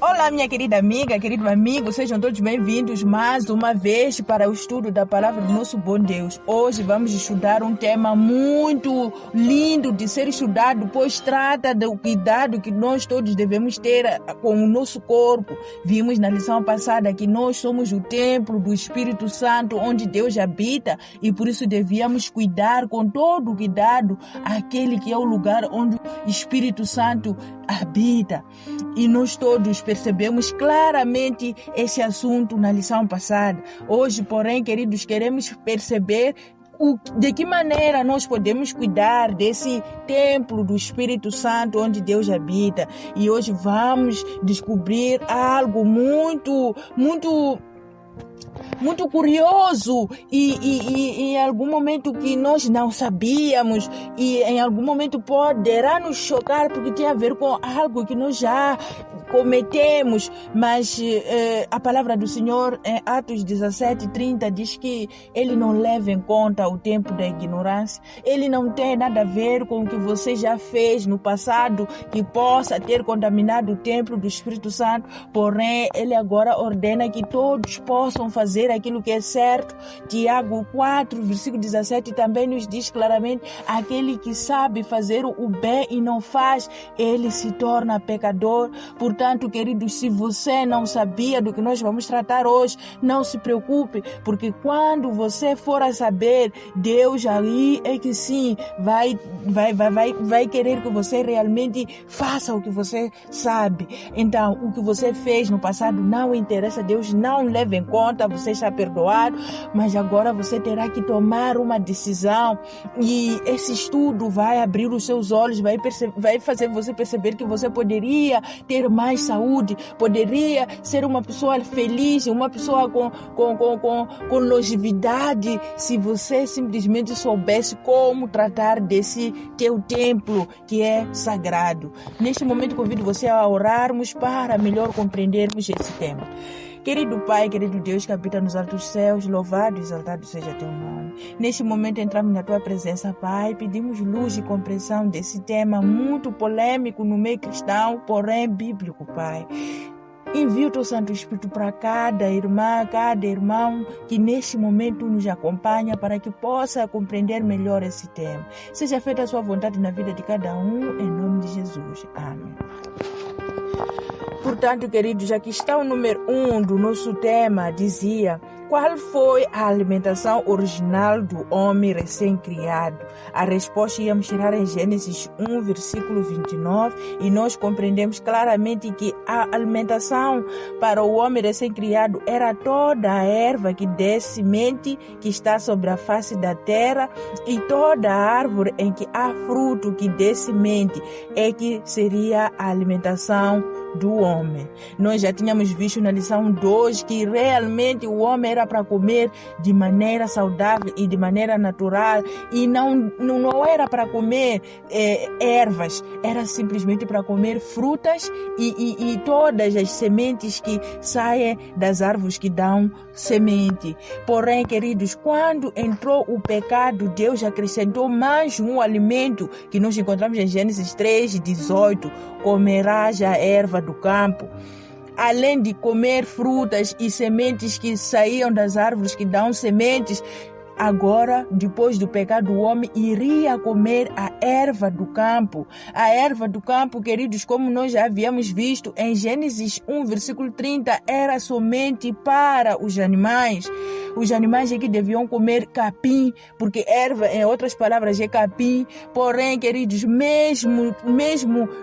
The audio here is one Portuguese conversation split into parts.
Olá, minha querida amiga, querido amigo, sejam todos bem-vindos mais uma vez para o estudo da palavra do nosso bom Deus. Hoje vamos estudar um tema muito lindo de ser estudado, pois trata do cuidado que nós todos devemos ter com o nosso corpo. Vimos na lição passada que nós somos o templo do Espírito Santo, onde Deus habita, e por isso devíamos cuidar com todo o cuidado aquele que é o lugar onde o Espírito Santo habita. E nós todos percebemos claramente esse assunto na lição passada. Hoje, porém, queridos, queremos perceber de que maneira nós podemos cuidar desse templo do Espírito Santo onde Deus habita. E hoje vamos descobrir algo muito curioso e em algum momento que nós não sabíamos, e em algum momento poderá nos chocar porque tem a ver com algo que nós já cometemos, mas a palavra do Senhor em Atos 17:30 diz que Ele não leva em conta o tempo da ignorância. Ele não tem nada a ver com o que você já fez no passado que possa ter contaminado o templo do Espírito Santo, porém Ele agora ordena que todos possam fazer aquilo que é certo. Tiago 4, versículo 17 também nos diz claramente: aquele que sabe fazer o bem e não faz, ele se torna pecador. Portanto, queridos, se você não sabia do que nós vamos tratar hoje, não se preocupe, porque quando você for a saber, Deus aí é que sim vai querer que você realmente faça o que você sabe. Então, o que você fez no passado não interessa, Deus não leva em conta, você está perdoado, mas agora você terá que tomar uma decisão, e esse estudo vai abrir os seus olhos, vai fazer você perceber que você poderia ter mais saúde, poderia ser uma pessoa feliz, uma pessoa com longevidade, se você simplesmente soubesse como tratar desse teu templo que é sagrado. Neste momento convido você a orarmos para melhor compreendermos esse tema. Querido Pai, querido Deus que habita nos altos céus, louvado e exaltado seja teu nome. Neste momento entramos na tua presença, Pai, pedimos luz e compreensão desse tema muito polêmico no meio cristão, porém bíblico, Pai. Envia o teu Santo Espírito para cada irmã, cada irmão que neste momento nos acompanha, para que possa compreender melhor esse tema. Seja feita a sua vontade na vida de cada um, em nome de Jesus. Amém. Portanto, queridos, aqui está o número 1 do nosso tema, dizia: qual foi a alimentação original do homem recém-criado? A resposta íamos tirar em Gênesis 1, versículo 29, e nós compreendemos claramente que a alimentação para o homem recém-criado era toda a erva que dê semente que está sobre a face da terra, e toda a árvore em que há fruto que dê semente, é que seria a alimentação do homem. Nós já tínhamos visto na lição 2 que realmente o homem era para comer de maneira saudável e de maneira natural, e não era para comer ervas, era simplesmente para comer frutas e todas as sementes que saem das árvores que dão semente. Porém, queridos, quando entrou o pecado, Deus acrescentou mais um alimento que nós encontramos em Gênesis 3:18: comerás a erva do campo. Além de comer frutas e sementes que saíam das árvores que dão sementes, agora, depois do pecado, o homem iria comer a erva do campo. A erva do campo, queridos, como nós já havíamos visto em Gênesis 1, versículo 30, era somente para os animais. Os animais é que deviam comer capim, porque erva, em outras palavras, é capim. Porém, queridos, mesmo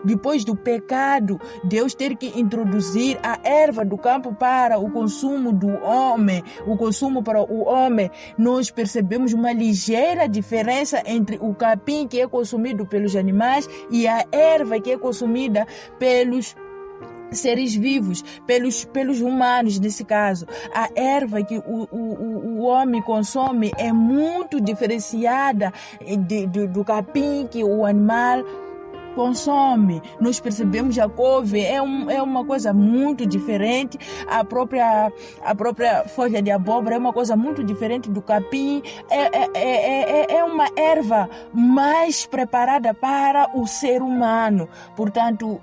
depois do pecado, Deus ter que introduzir a erva do campo para o consumo do homem, o consumo para o homem, nós percebemos uma ligeira diferença entre o capim que é consumido pelos animais e a erva que é consumida pelos seres vivos, pelos humanos nesse caso. A erva que o homem consome é muito diferenciada do capim que o animal consome. Nós percebemos a couve é uma coisa muito diferente. A própria folha de abóbora é uma coisa muito diferente do capim. É uma erva mais preparada para o ser humano. Portanto,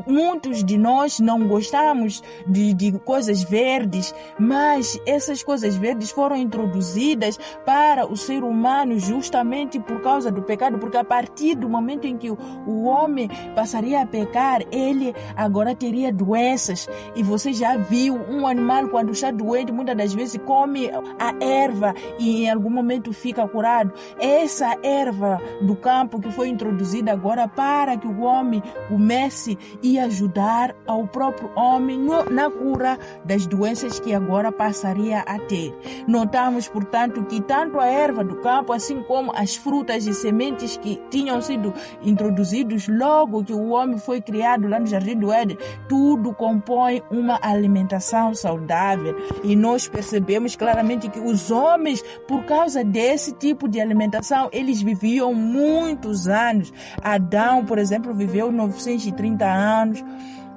muitos de nós não gostamos de coisas verdes, mas essas coisas verdes foram introduzidas para o ser humano justamente por causa do pecado, porque a partir do momento em que o homem passaria a pecar, ele agora teria doenças. E você já viu um animal quando está doente, muitas das vezes come a erva e em algum momento fica curado. Essa erva do campo que foi introduzida agora para que o homem comece e ajudar ao próprio homem na cura das doenças que agora passaria a ter. Notamos, portanto, que tanto a erva do campo, assim como as frutas e sementes que tinham sido introduzidos logo que o homem foi criado lá no Jardim do Éden, tudo compõe uma alimentação saudável. E nós percebemos claramente que os homens, por causa desse tipo de alimentação, eles viviam muitos anos. Adão, por exemplo, viveu 930 anos.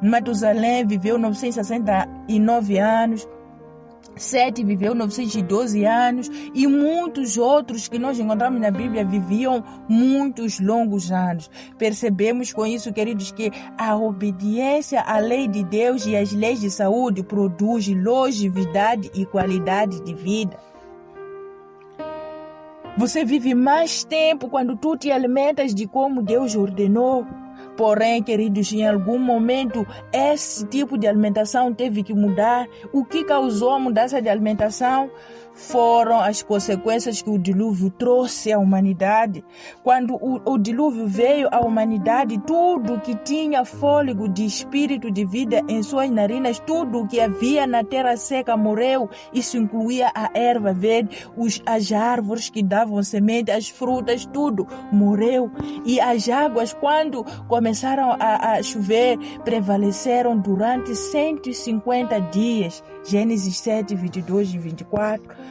Matusalém viveu 969 anos. Sete viveu 912 anos e muitos outros que nós encontramos na Bíblia viviam muitos longos anos. Percebemos com isso, queridos, que a obediência à lei de Deus e às leis de saúde produz longevidade e qualidade de vida. Você vive mais tempo quando tu te alimentas de como Deus ordenou. Porém, queridos, em algum momento esse tipo de alimentação teve que mudar. O que causou a mudança de alimentação foram as consequências que o dilúvio trouxe à humanidade. Quando o dilúvio veio à humanidade, tudo que tinha fôlego de espírito de vida em suas narinas, tudo que havia na terra seca morreu. Isso incluía a erva verde, as árvores que davam semente, as frutas, tudo morreu. E as águas, quando começaram a chover, prevaleceram durante 150 dias. Gênesis 7, 22 e 24.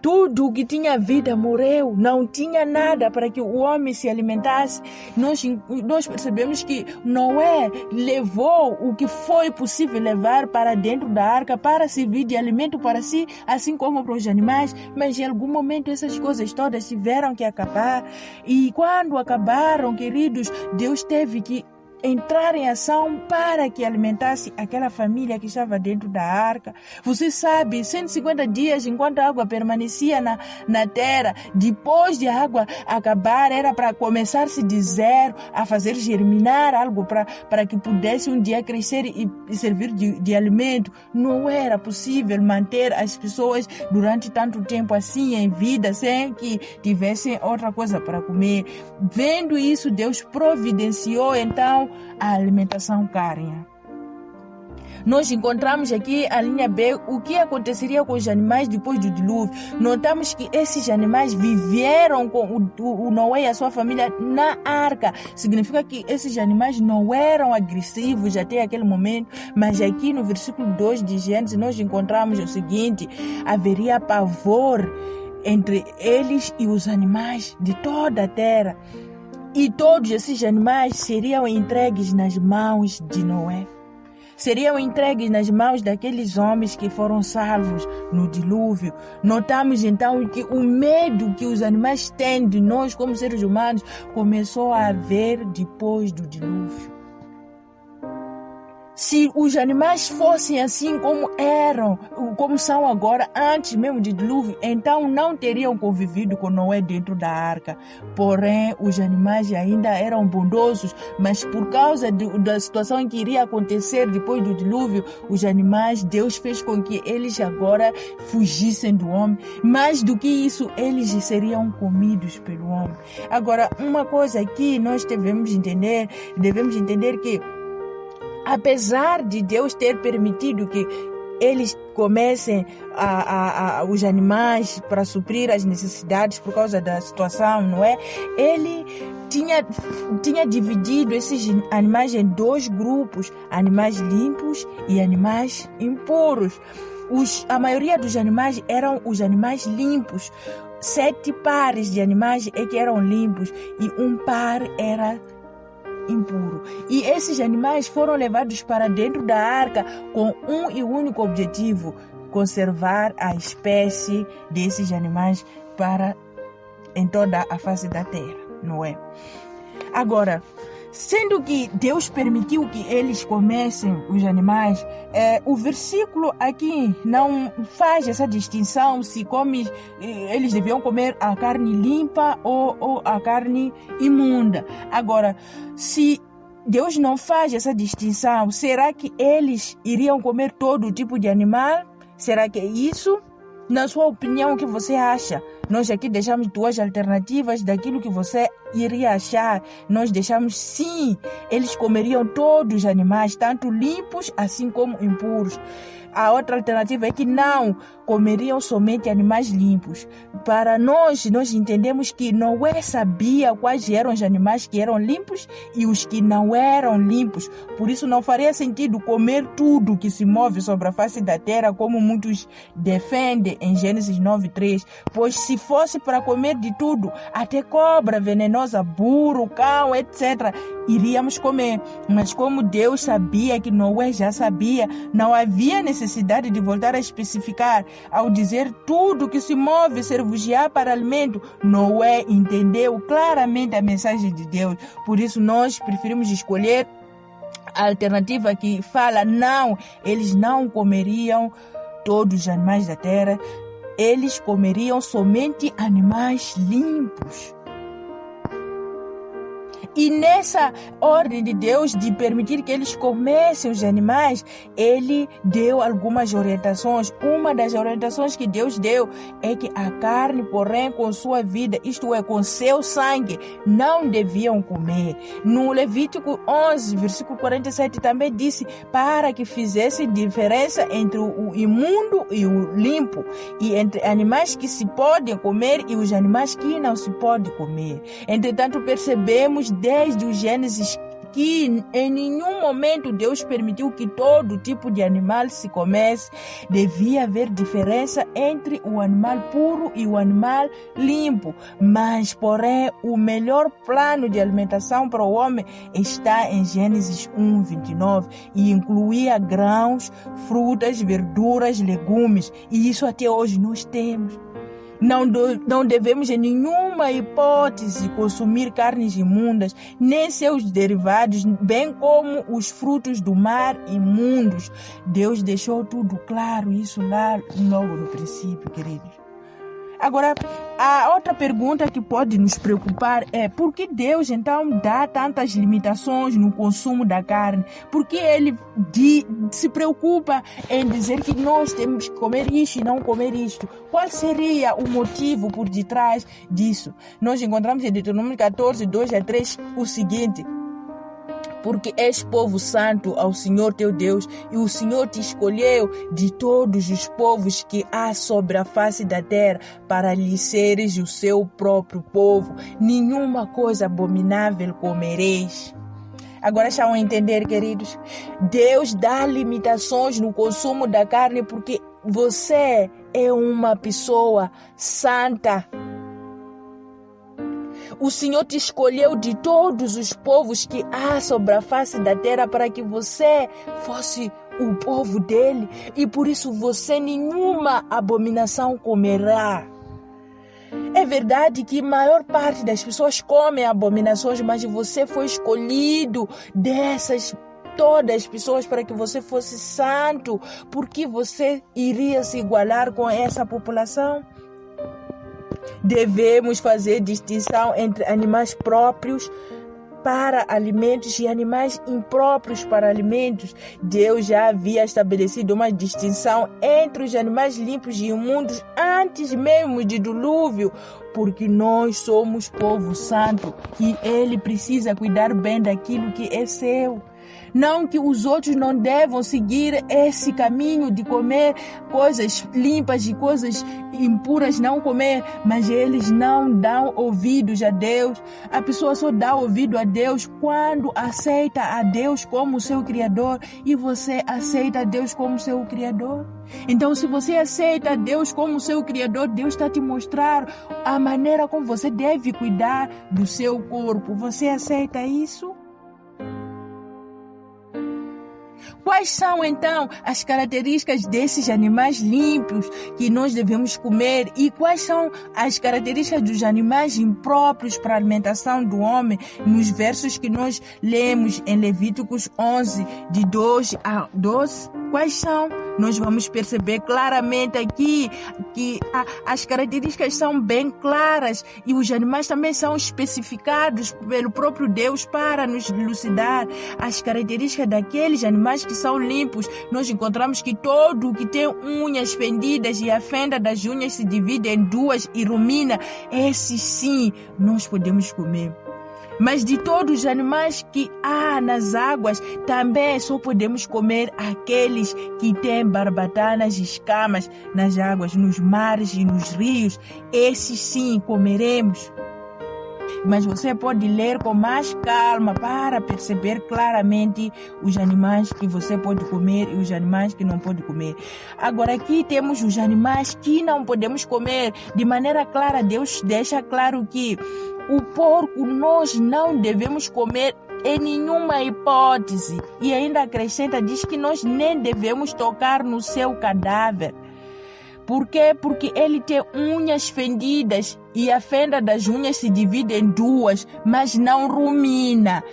Tudo o que tinha vida morreu, não tinha nada para que o homem se alimentasse. Nós percebemos que Noé levou o que foi possível levar para dentro da arca para servir de alimento para si, assim como para os animais, mas em algum momento essas coisas todas tiveram que acabar. E quando acabaram, queridos, Deus teve que entrar em ação para que alimentasse aquela família que estava dentro da arca. Você sabe, 150 dias enquanto a água permanecia na terra, depois de a água acabar, era para começar-se de zero, a fazer germinar algo para que pudesse um dia crescer e servir de alimento. Não era possível manter as pessoas durante tanto tempo assim em vida, sem que tivessem outra coisa para comer. Vendo isso, Deus providenciou então a alimentação cárnea. Nós encontramos aqui a linha B, o que aconteceria com os animais depois do dilúvio. Notamos que esses animais viveram com o Noé e a sua família na arca. Significa que esses animais não eram agressivos até aquele momento, mas aqui no versículo 2 de Gênesis nós encontramos o seguinte: haveria pavor entre eles e os animais de toda a terra. E todos esses animais seriam entregues nas mãos de Noé. Seriam entregues nas mãos daqueles homens que foram salvos no dilúvio. Notamos então que o medo que os animais têm de nós como seres humanos começou a haver depois do dilúvio. Se os animais fossem assim como eram, como são agora, antes mesmo do dilúvio, então não teriam convivido com Noé dentro da arca. Porém, os animais ainda eram bondosos, mas por causa da situação que iria acontecer depois do dilúvio, os animais, Deus fez com que eles agora fugissem do homem. Mais do que isso, eles seriam comidos pelo homem. Agora, uma coisa aqui nós devemos entender que apesar de Deus ter permitido que eles comecem os animais para suprir as necessidades por causa da situação, não é? Ele tinha dividido esses animais em dois grupos, animais limpos e animais impuros. A maioria dos animais eram os animais limpos. 7 pares de animais é que eram limpos e um par era impuro. E esses animais foram levados para dentro da arca com um e único objetivo: conservar a espécie desses animais em toda a face da terra, não é? Agora, Sendo que Deus permitiu que eles comessem os animais, o versículo aqui não faz essa distinção se eles deviam comer a carne limpa ou a carne imunda. Agora, se Deus não faz essa distinção, será que eles iriam comer todo tipo de animal? Será que é isso? Na sua opinião, o que você acha? Nós aqui deixamos 2 alternativas daquilo que você iria achar. Nós deixamos sim, eles comeriam todos os animais, tanto limpos assim como impuros. A outra alternativa é que não, comeriam somente animais limpos. Para nós entendemos que Noé sabia quais eram os animais que eram limpos e os que não eram limpos. Por isso não faria sentido comer tudo que se move sobre a face da terra, como muitos defendem em Gênesis 9:3. Pois se fosse para comer de tudo, até cobra venenosa, burro, cão, etc., iríamos comer. Mas como Deus sabia que Noé já sabia, não havia necessidade de voltar a especificar. Ao dizer tudo que se move ser-vos-á para alimento, Noé entendeu claramente a mensagem de Deus. Por isso nós preferimos escolher a alternativa que fala não, eles não comeriam todos os animais da terra, eles comeriam somente animais limpos. E nessa ordem de Deus de permitir que eles comessem os animais, ele deu algumas orientações. Uma das orientações que Deus deu é que a carne, porém, com sua vida, isto é, com seu sangue, não deviam comer. No Levítico 11, versículo 47, também disse para que fizessem diferença entre o imundo e o limpo, e entre animais que se podem comer e os animais que não se podem comer. Entretanto, percebemos desde o Gênesis que em nenhum momento Deus permitiu que todo tipo de animal se comesse. Devia haver diferença entre o animal puro e o animal limpo. Mas, porém, o melhor plano de alimentação para o homem está em Gênesis 1:29 e incluía grãos, frutas, verduras, legumes. E isso até hoje nós temos. Não devemos em nenhuma hipótese consumir carnes imundas, nem seus derivados, bem como os frutos do mar imundos. Deus deixou tudo claro, isso lá logo no princípio, queridos. Agora, a outra pergunta que pode nos preocupar é por que Deus então dá tantas limitações no consumo da carne? Por que Ele se preocupa em dizer que nós temos que comer isto e não comer isto? Qual seria o motivo por detrás disso? Nós encontramos em Deuteronômio 14, 2-3 o seguinte: porque és povo santo ao Senhor teu Deus, e o Senhor te escolheu de todos os povos que há sobre a face da terra, para lhe seres o seu próprio povo. Nenhuma coisa abominável comereis. Agora já vão entender, queridos? Deus dá limitações no consumo da carne porque você é uma pessoa santa. O Senhor te escolheu de todos os povos que há sobre a face da terra para que você fosse o povo dele, e por isso você nenhuma abominação comerá. É verdade que a maior parte das pessoas come abominações, mas você foi escolhido dessas todas as pessoas para que você fosse santo, porque você iria se igualar com essa população. Devemos fazer distinção entre animais próprios para alimentos e animais impróprios para alimentos. Deus já havia estabelecido uma distinção entre os animais limpos e imundos antes mesmo de dilúvio, porque nós somos povo santo e Ele precisa cuidar bem daquilo que é seu. Não que os outros não devam seguir esse caminho de comer coisas limpas e coisas impuras não comer, mas eles não dão ouvidos a Deus. A pessoa só dá ouvido a Deus quando aceita a Deus como seu Criador, e você aceita a Deus como seu Criador. Então, se você aceita a Deus como seu Criador, Deus está te mostrando a maneira como você deve cuidar do seu corpo. Você aceita isso? quais são então as características desses animais limpos que nós devemos comer e quais são as características dos animais impróprios para a alimentação do homem nos versos que nós lemos em Levíticos 11, de 2 a 12? Quais são? Nós vamos perceber claramente aqui que as características são bem claras e os animais também são especificados pelo próprio Deus para nos elucidar as características daqueles animais que são limpos. Nós encontramos que todo o que tem unhas fendidas e a fenda das unhas se divide em duas e rumina, esses sim nós podemos comer. Mas de todos os animais que há nas águas, também só podemos comer aqueles que têm barbatanas e escamas nas águas, nos mares e nos rios. Esses sim comeremos. Mas você pode ler com mais calma para perceber claramente os animais que você pode comer e os animais que não pode comer. Agora aqui temos os animais que não podemos comer. De maneira clara, Deus deixa claro que o porco nós não devemos comer em nenhuma hipótese. E ainda acrescenta, diz que nós nem devemos tocar no seu cadáver. Por quê? Porque ele tem unhas fendidas e a fenda das unhas se divide em duas, mas não rumina.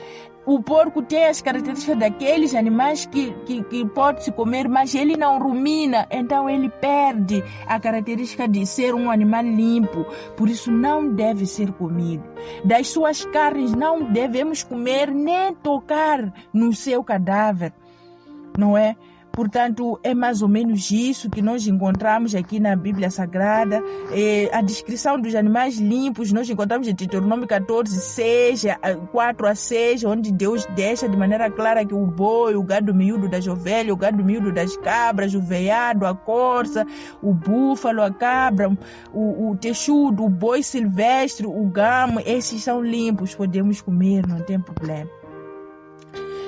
O porco tem as características daqueles animais que pode se comer, mas ele não rumina, então ele perde a característica de ser um animal limpo, por isso não deve ser comido. Das suas carnes não devemos comer nem tocar no seu cadáver, não é? Portanto, é mais ou menos isso que nós encontramos aqui na Bíblia Sagrada. A descrição dos animais limpos nós encontramos em Deuteronômio 14, 4 a 6, onde Deus deixa de maneira clara que o boi, o gado miúdo das ovelhas, o gado miúdo das cabras, o veado, a corça, o búfalo, a cabra, o texudo, o boi silvestre, o gamo, esses são limpos, podemos comer, não tem problema.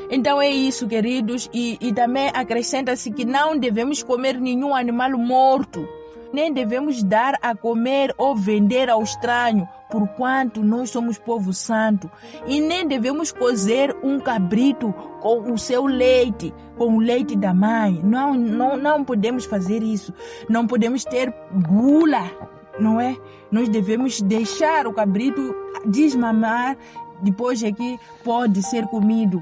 Então é isso, queridos, e também acrescenta-se que não devemos comer nenhum animal morto, nem devemos dar a comer ou vender ao estranho, porquanto nós somos povo santo, e nem devemos cozer um cabrito com o seu leite, com o leite da mãe. Não podemos fazer isso, não podemos ter gula, não é? Nós devemos deixar o cabrito desmamar, depois é que pode ser comido.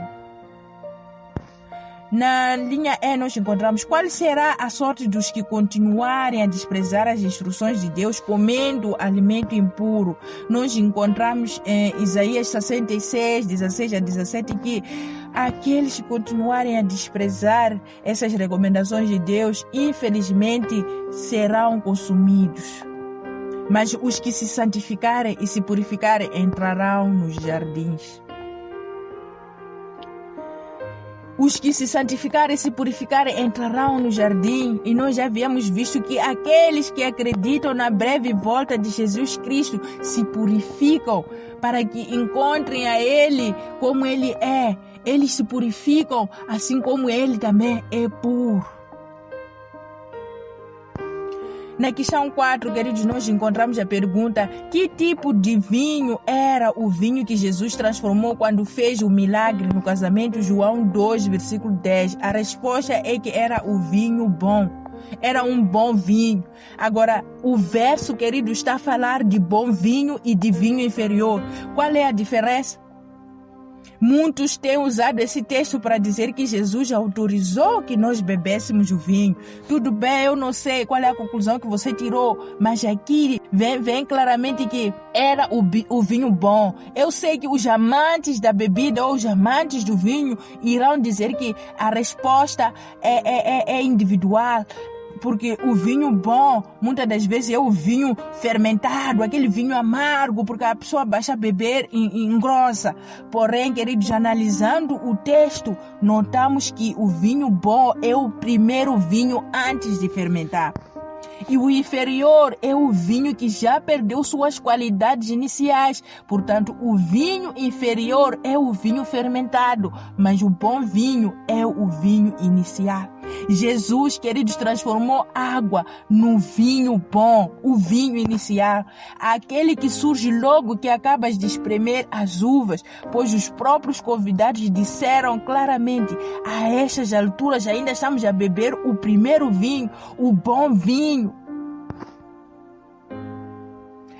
Na linha E nós encontramos qual será a sorte dos que continuarem a desprezar as instruções de Deus comendo alimento impuro. Nós encontramos em Isaías 66, 16 a 17 que aqueles que continuarem a desprezar essas recomendações de Deus, infelizmente, serão consumidos. Mas os que se santificarem e se purificarem entrarão nos jardins. Os que se santificarem e se purificarem entrarão no jardim. E nós já havíamos visto que aqueles que acreditam na breve volta de Jesus Cristo se purificam para que encontrem a Ele como Ele é. Eles se purificam assim como Ele também é puro. Na questão 4, queridos, nós encontramos a pergunta: que tipo de vinho era o vinho que Jesus transformou quando fez o milagre no casamento? João 2, versículo 10. A resposta é que era o vinho bom. Era um bom vinho. Agora, o verso, querido, está a falar de bom vinho e de vinho inferior. Qual é a diferença? Muitos têm usado esse texto para dizer que Jesus autorizou que nós bebêssemos o vinho. Tudo bem, eu não sei qual é a conclusão que você tirou, mas aqui vem claramente que era o vinho bom. Eu sei que os amantes da bebida ou os amantes do vinho irão dizer que a resposta é individual. Porque o vinho bom, muitas das vezes, é o vinho fermentado, aquele vinho amargo, porque a pessoa baixa a beber e engrossa. Porém, queridos, analisando o texto, notamos que o vinho bom é o primeiro vinho antes de fermentar. E o inferior é o vinho que já perdeu suas qualidades iniciais. Portanto, o vinho inferior é o vinho fermentado, mas o bom vinho é o vinho inicial. Jesus, queridos, transformou água no vinho bom, o vinho inicial, aquele que surge logo que acabas de espremer as uvas, pois os próprios convidados disseram claramente: a estas alturas ainda estamos a beber o primeiro vinho, o bom vinho.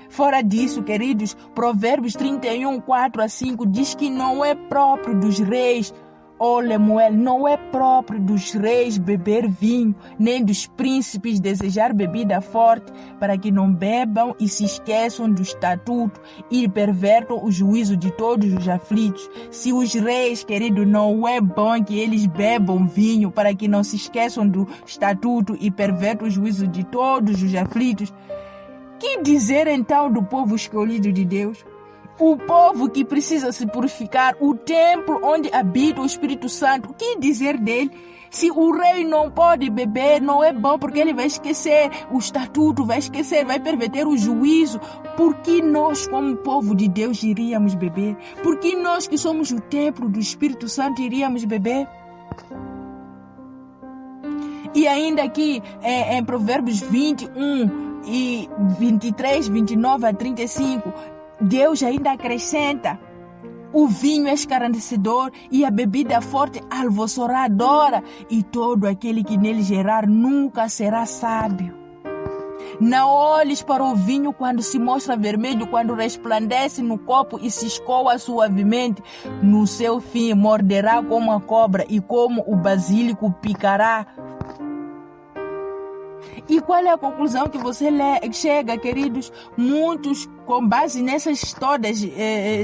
Fora disso, queridos, Provérbios 31, 4-5 diz que não é próprio dos reis, Lemuel, não é próprio dos reis beber vinho, nem dos príncipes desejar bebida forte, para que não bebam e se esqueçam do estatuto e pervertam o juízo de todos os aflitos. Se os reis, querido, não é bom que eles bebam vinho, para que não se esqueçam do estatuto e pervertam o juízo de todos os aflitos, que dizer então do povo escolhido de Deus? O povo que precisa se purificar, o templo onde habita o Espírito Santo, o que dizer dele? Se o rei não pode beber, não é bom, porque ele vai esquecer o estatuto, vai esquecer, vai perverter o juízo. Por que nós, como povo de Deus, iríamos beber? Por que nós que somos o templo do Espírito Santo iríamos beber? E ainda aqui em Provérbios 21 e 23, 29-35, Deus ainda acrescenta: o vinho é escarnecedor e a bebida forte alvoroçadora, e todo aquele que nele gerar nunca será sábio. Não olhes para o vinho quando se mostra vermelho, quando resplandece no copo e se escoa suavemente. No seu fim morderá como a cobra e como o basílico picará. E qual é a conclusão que você chega, queridos? Muitos, com base nessas todas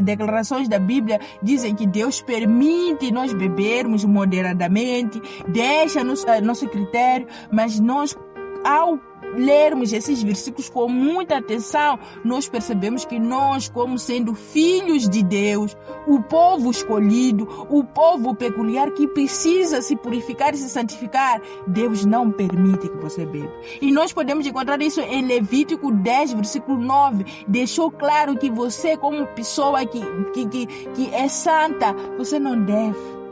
declarações da Bíblia, dizem que Deus permite nós bebermos moderadamente, deixa nosso critério, mas nós, ao lermos esses versículos com muita atenção, nós percebemos que nós, como sendo filhos de Deus, o povo escolhido, o povo peculiar que precisa se purificar e se santificar, Deus não permite que você beba. E nós podemos encontrar isso em Levítico 10, versículo 9. Deixou claro que você, como pessoa que é santa, você não deve.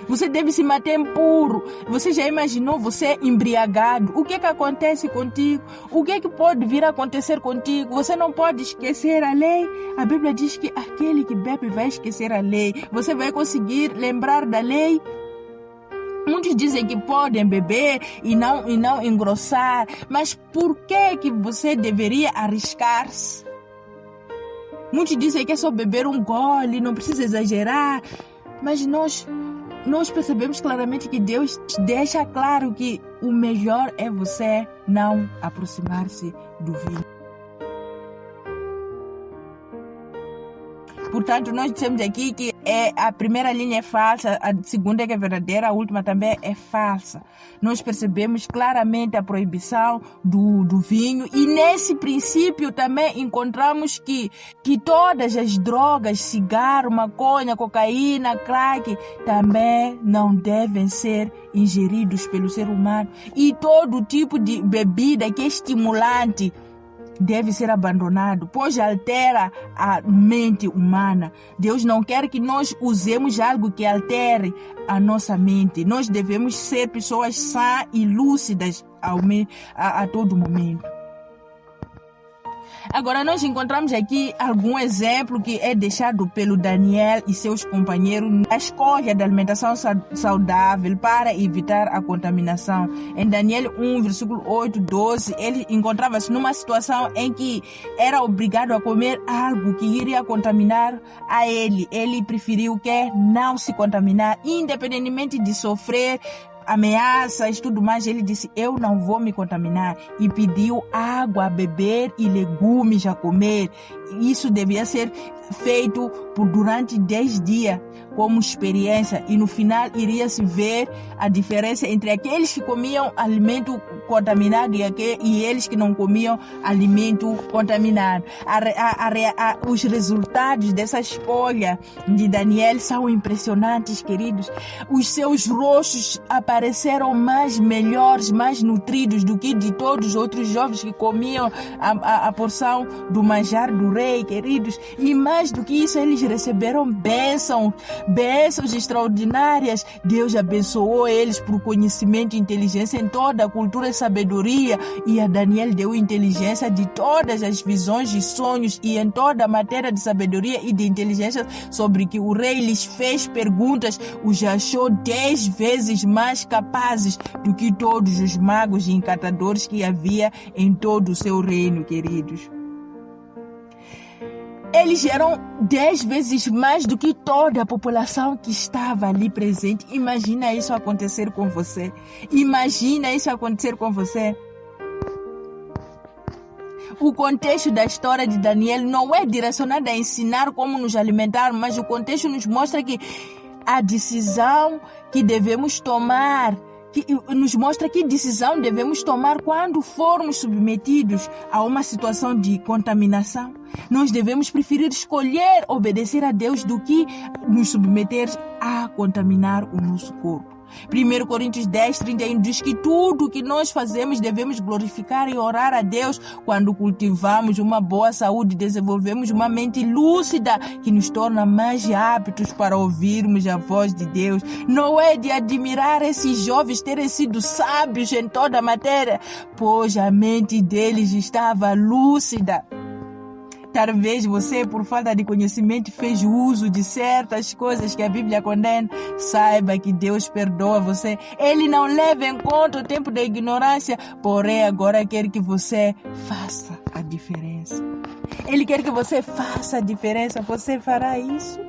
Você deve se manter puro. Você já imaginou você embriagado? O que acontece contigo? O que pode vir a acontecer contigo? Você não pode esquecer a lei. A Bíblia diz que aquele que bebe vai esquecer a lei. Você vai conseguir lembrar da lei? Muitos dizem que podem beber e não engrossar. Mas por que você deveria arriscar-se? Muitos dizem que é só beber um gole, não precisa exagerar. Mas nós percebemos claramente que Deus deixa claro que o melhor é você não aproximar-se do vinho. Portanto, nós dissemos aqui que a primeira linha é falsa, a segunda é verdadeira, a última também é falsa. Nós percebemos claramente a proibição do vinho, e nesse princípio também encontramos que todas as drogas, cigarro, maconha, cocaína, crack, também não devem ser ingeridos pelo ser humano. E todo tipo de bebida que é estimulante deve ser abandonado, pois altera a mente humana. Deus não quer que nós usemos algo que altere a nossa mente. Nós devemos ser pessoas sãs e lúcidas a todo momento. Agora, nós encontramos aqui algum exemplo que é deixado pelo Daniel e seus companheiros na escolha da alimentação saudável para evitar a contaminação. Em Daniel 1, versículo 8-12, ele encontrava-se numa situação em que era obrigado a comer algo que iria contaminar a ele. Ele preferiu não se contaminar, independentemente de sofrer ameaças, tudo mais. Ele disse: eu não vou me contaminar, e pediu água a beber e legumes a comer. Isso devia ser feito durante 10 dias como experiência, e no final iria se ver a diferença entre aqueles que comiam alimento contaminado e eles que não comiam alimento contaminado. Os resultados dessa escolha de Daniel são impressionantes, queridos. Os seus rostos apareceram mais melhores, mais nutridos do que de todos os outros jovens que comiam a porção do manjar do rei, queridos. E mais do que isso, eles receberam bênçãos extraordinárias. Deus abençoou eles por conhecimento e inteligência em toda a cultura e sabedoria. E a Daniel deu inteligência de todas as visões e sonhos e em toda a matéria de sabedoria e de inteligência sobre que o rei lhes fez perguntas, os achou 10 vezes mais capazes do que todos os magos e encantadores que havia em todo o seu reino, queridos. Eles eram 10 vezes mais do que toda a população que estava ali presente. Imagina isso acontecer com você. Imagina isso acontecer com você. O contexto da história de Daniel não é direcionado a ensinar como nos alimentar, mas o contexto nos mostra que a decisão que devemos tomar, nos mostra que decisão devemos tomar quando formos submetidos a uma situação de contaminação. Nós devemos preferir escolher obedecer a Deus do que nos submeter a contaminar o nosso corpo. 1 Coríntios 10:31 diz que tudo que nós fazemos devemos glorificar e orar a Deus quando cultivamos uma boa saúde, desenvolvemos uma mente lúcida que nos torna mais aptos para ouvirmos a voz de Deus. Não é de admirar esses jovens terem sido sábios em toda a matéria, pois a mente deles estava lúcida. Talvez você, por falta de conhecimento, fez uso de certas coisas que a Bíblia condena. Saiba que Deus perdoa você. Ele não leva em conta o tempo da ignorância, porém agora quer que você faça a diferença. Ele quer que você faça a diferença. Você fará isso?